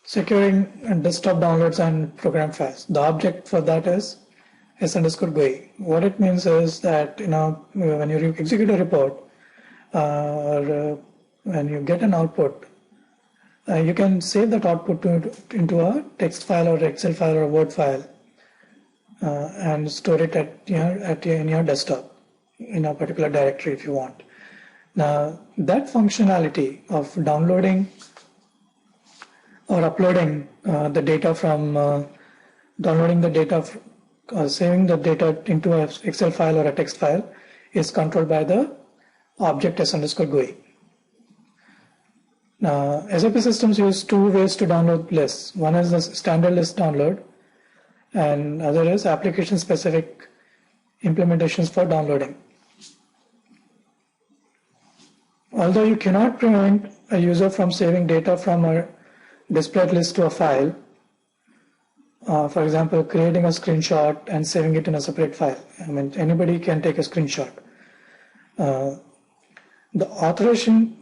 securing desktop downloads and program files. The object for that is s_GUI. What it means is that when you execute a report or when you get an output, you can save that output into a text file or Excel file or Word file and store it in your desktop in a particular directory if you want. Now that functionality of downloading or uploading the data from downloading the data, saving the data into an Excel file or a text file is controlled by the object s_GUI. Now, SAP systems use two ways to download lists. One is the standard list download, and other is application-specific implementations for downloading. Although you cannot prevent a user from saving data from a displayed list to a file, for example, creating a screenshot and saving it in a separate file. I mean, anybody can take a screenshot. The authorization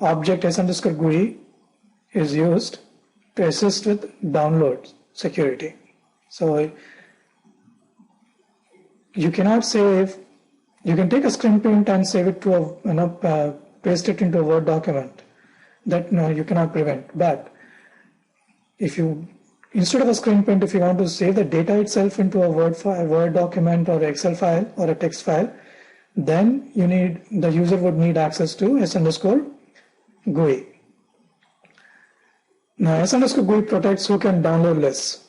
object s_GUI is used to assist with download security. So you cannot save. You can take a screen print and save it to paste it into a Word document. That you cannot prevent. But if you, instead of a screen print, if you want to save the data itself into a Word document or Excel file or a text file, then the user would need access to s_GUI. Now s_GUI protects who can download lists.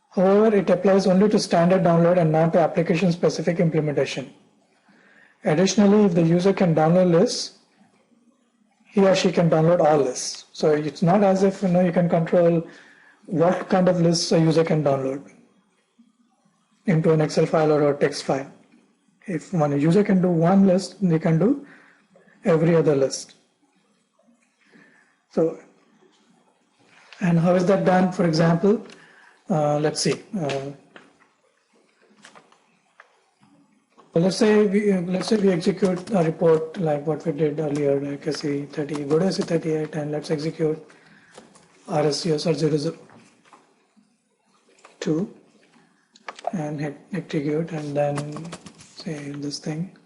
However, it applies only to standard download and not to application-specific implementation. Additionally, if the user can download lists, he or she can download all lists. So it's not as if you can control what kind of lists a user can download into an Excel file or a text file. If one user can do one list, they can do every other list. So, and how is that done? For example, let's see. Let's say we execute a report like what we did earlier, like SE30. Go to SE38 and let's execute RSCSR 002 and hit execute, and then say this thing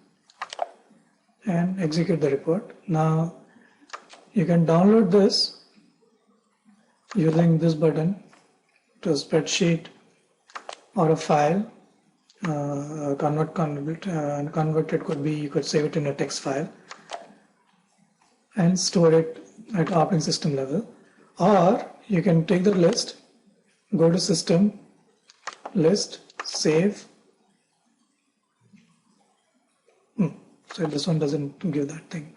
and execute the report. Now you can download this using this button to a spreadsheet or a file. Converted could be, you could save it in a text file and store it at operating system level, or you can take the list, go to system, list, save. So this one doesn't give that thing.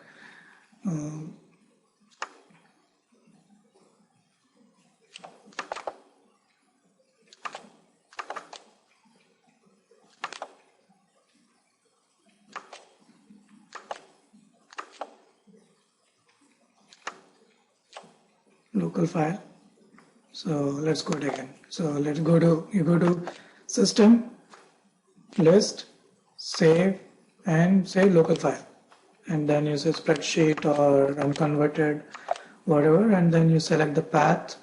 Local file. So let's go it again. So let's go to system, list, save, and say local file, and then you say spreadsheet or unconverted, whatever, and then you select the path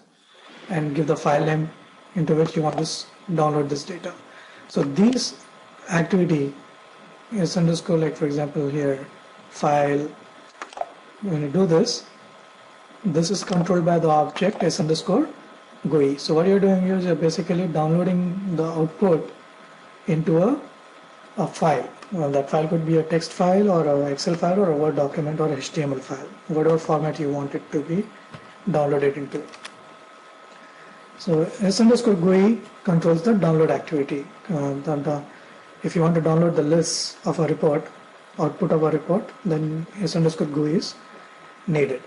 and give the file name into which you want to download this data. So this activity is underscore, like for example here, file. When you do this is controlled by the object s_GUI. So what you're doing is you're basically downloading the output into a file. Well, that file could be a text file or an Excel file or a Word document or HTML file, whatever format you want it to be downloaded into. So s_GUI controls the download activity. If you want to download the list of a report, output of a report, then s_GUI is needed.